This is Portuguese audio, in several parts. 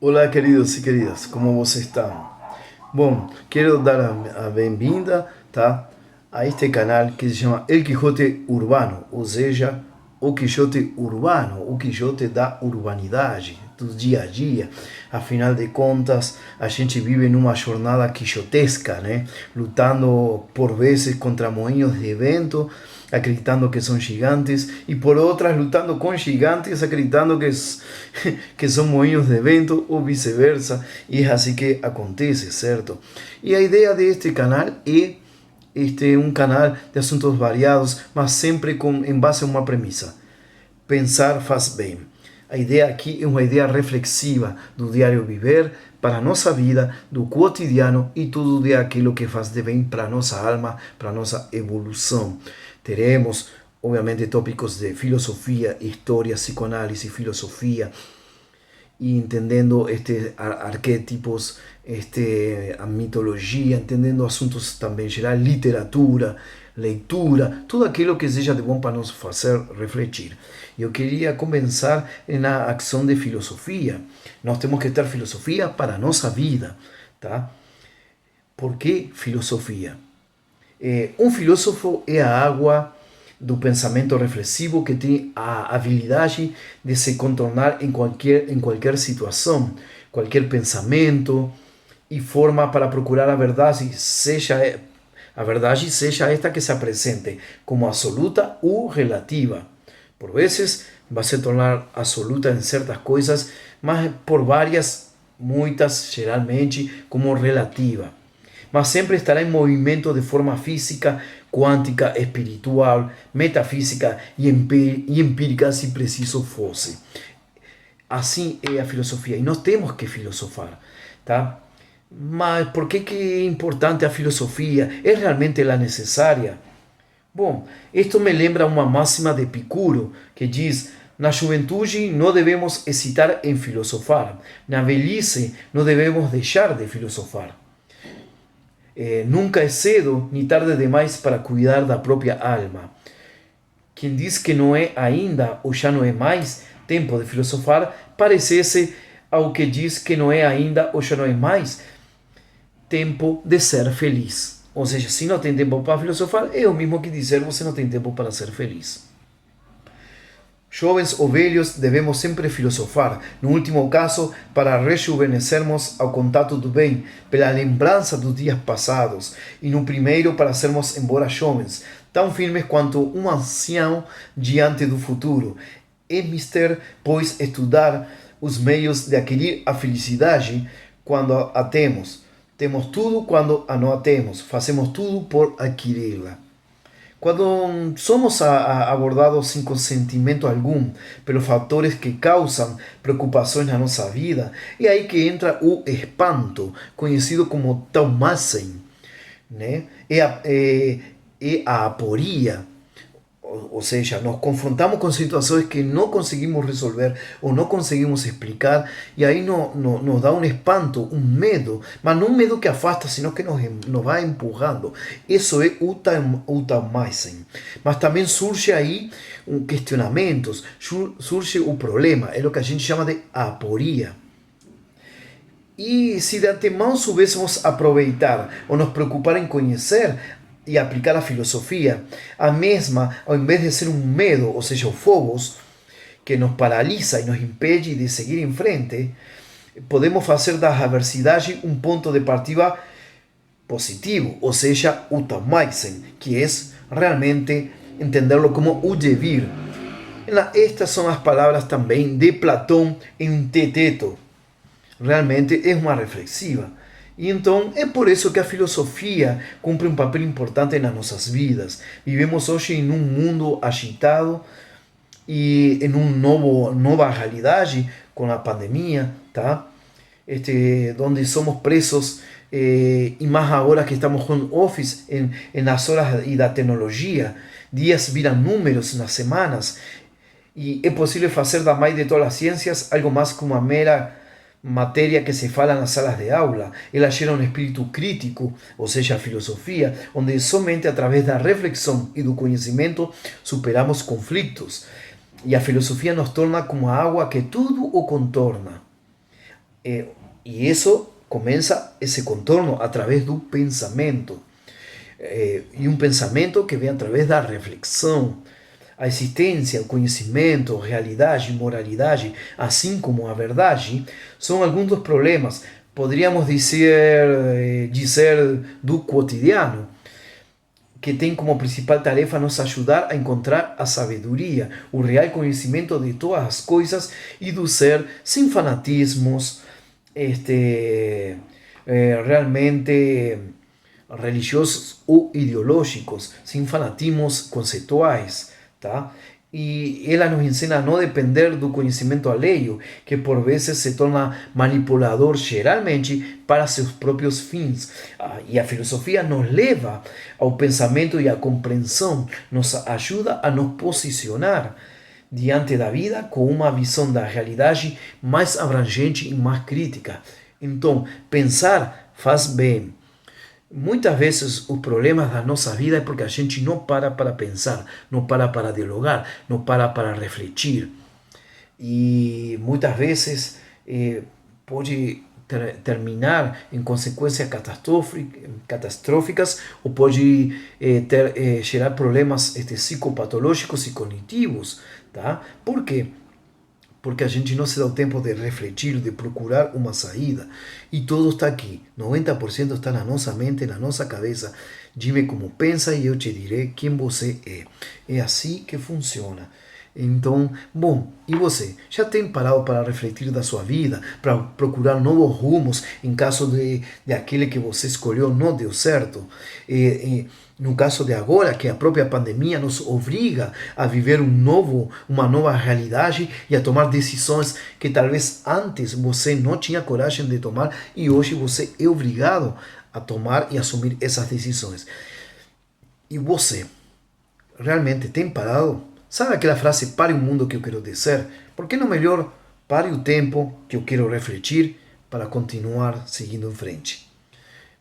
Olá, queridos e queridas, como vocês estão? Bom, quero dar a bem-vinda, tá, a este canal que se chama El Quijote Urbano, ou seja, o Quixote Urbano, o Quixote da urbanidade, do dia a dia. Afinal de contas, a gente vive numa jornada quixotesca, né? Lutando por vezes contra moinhos de vento, acreditando que são gigantes, e por outras lutando com gigantes, acreditando que são moinhos de vento, ou vice-versa, e é assim que acontece, certo? E a ideia deste canal é um canal de assuntos variados, mas sempre em base a uma premissa: pensar faz bem. A ideia aqui é uma ideia reflexiva do diário viver para a nossa vida, do cotidiano e tudo de aquilo que faz de bem para a nossa alma, para a nossa evolução. Teremos, obviamente, tópicos de filosofia, história, psicoanálise, filosofia, e entendendo arquétipos, a mitologia, entendendo assuntos também gerais, literatura, leitura, tudo aquilo que seja de bom para nos fazer refletir. Eu queria começar na ação de filosofia. Nós temos que ter filosofia para a nossa vida, tá? Por que filosofia? Um filósofo é a água do pensamento reflexivo que tem a habilidade de se contornar em qualquer situação, qualquer pensamento e forma para procurar a verdade seja esta que se apresente como absoluta ou relativa. Por vezes vai se tornar absoluta em certas coisas, mas por várias, muitas, geralmente, como relativa. Mas sempre estará em movimento de forma física, quântica, espiritual, metafísica e empírica, se preciso fosse. Assim é a filosofia, e nós temos que filosofar, tá? Mas por que é importante a filosofia? É realmente ela necessária? Bom, isto me lembra uma máxima de Epicuro, que diz: na juventude não devemos hesitar em filosofar, na velhice não devemos deixar de filosofar. Nunca é cedo nem tarde demais para cuidar da própria alma. Quem diz que não é ainda ou já não é mais tempo de filosofar, parecesse ao que diz que não é ainda ou já não é mais tempo de ser feliz. Ou seja, se não tem tempo para filosofar, é o mesmo que dizer você não tem tempo para ser feliz. Jovens ou velhos, devemos sempre filosofar, no último caso, para rejuvenescermos ao contato do bem, pela lembrança dos dias passados, e no primeiro para sermos, embora jovens, tão firmes quanto um ancião diante do futuro. É mister, pois, estudar os meios de adquirir a felicidade quando a temos. Temos tudo quando a não a temos, fazemos tudo por adquiri-la. Quando somos abordados sem consentimento algum pelos fatores que causam preocupações na nossa vida, é aí que entra o espanto, conhecido como taumatzen, né? É a aporia. Ou seja, nos confrontamos com situações que não conseguimos resolver ou não conseguimos explicar, e aí nos dá um espanto, um medo, mas não um medo que afasta, sino que nos vai empurrando. Isso é o taumatzen. Mas também surge aí questionamentos, surge o problema, é o que a gente chama de aporia. E se de antemão soubéssemos aproveitar ou nos preocupar em conhecer e aplicar a filosofia, a mesma, ao invés de ser um medo, ou seja, o phobos, que nos paralisa e nos impede de seguir em frente, podemos fazer da adversidade um ponto de partida positivo, ou seja, o taumatzen, que é realmente entenderlo como o devir. Estas são as palavras também de Platão em Teteto. Realmente é uma reflexiva. E então é por isso que a filosofia cumpre um papel importante nas nossas vidas. Vivemos hoje em um mundo agitado e em uma nova realidade com a pandemia, tá? Onde somos presos, e mais agora que estamos com office nas horas e da tecnologia, dias viram números nas semanas, e é possível fazer da mais de todas as ciências algo mais que uma mera matéria que se fala nas salas de aula. Ela gera um espírito crítico, ou seja, a filosofia, onde somente através da reflexão e do conhecimento superamos conflitos. E a filosofia nos torna como a água que tudo o contorna. E isso começa esse contorno através do pensamento. E um pensamento que vem através da reflexão. A existência, o conhecimento, realidade, moralidade, assim como a verdade, são alguns dos problemas, poderíamos dizer do cotidiano, que tem como principal tarefa nos ajudar a encontrar a sabedoria, o real conhecimento de todas as coisas e do ser, sem fanatismos realmente religiosos ou ideológicos, sem fanatismos conceituais, tá? E ela nos ensina a não depender do conhecimento alheio, que por vezes se torna manipulador geralmente para seus próprios fins. E a filosofia nos leva ao pensamento e à compreensão, nos ajuda a nos posicionar diante da vida com uma visão da realidade mais abrangente e mais crítica. Então, pensar faz bem. Muitas vezes os problemas da nossa vida é porque a gente não para pensar, não para dialogar, não para refletir. E muitas vezes pode terminar em consequências catastróficas ou pode gerar problemas psicopatológicos e cognitivos. Tá? Por quê? Porque a gente não se dá o tempo de refletir, de procurar uma saída. E tudo está aqui. 90% está na nossa mente, na nossa cabeça. Dime como pensa e eu te direi quem você é. É assim que funciona. Então, bom, e você? Já tem parado para refletir da sua vida, para procurar novos rumos em caso de aquele que você escolheu não deu certo? No caso de agora, que a própria pandemia nos obriga a viver uma nova realidade e a tomar decisões que talvez antes você não tinha coragem de tomar e hoje você é obrigado a tomar e assumir essas decisões. E você realmente tem parado? Sabe aquela frase, pare o mundo que eu quero descer? Por que não melhor pare o tempo que eu quero refletir para continuar seguindo em frente?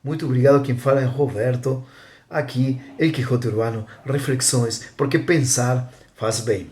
Muito obrigado, quem fala é Roberto, aqui El Quijote Urbano, reflexões, porque pensar faz bem.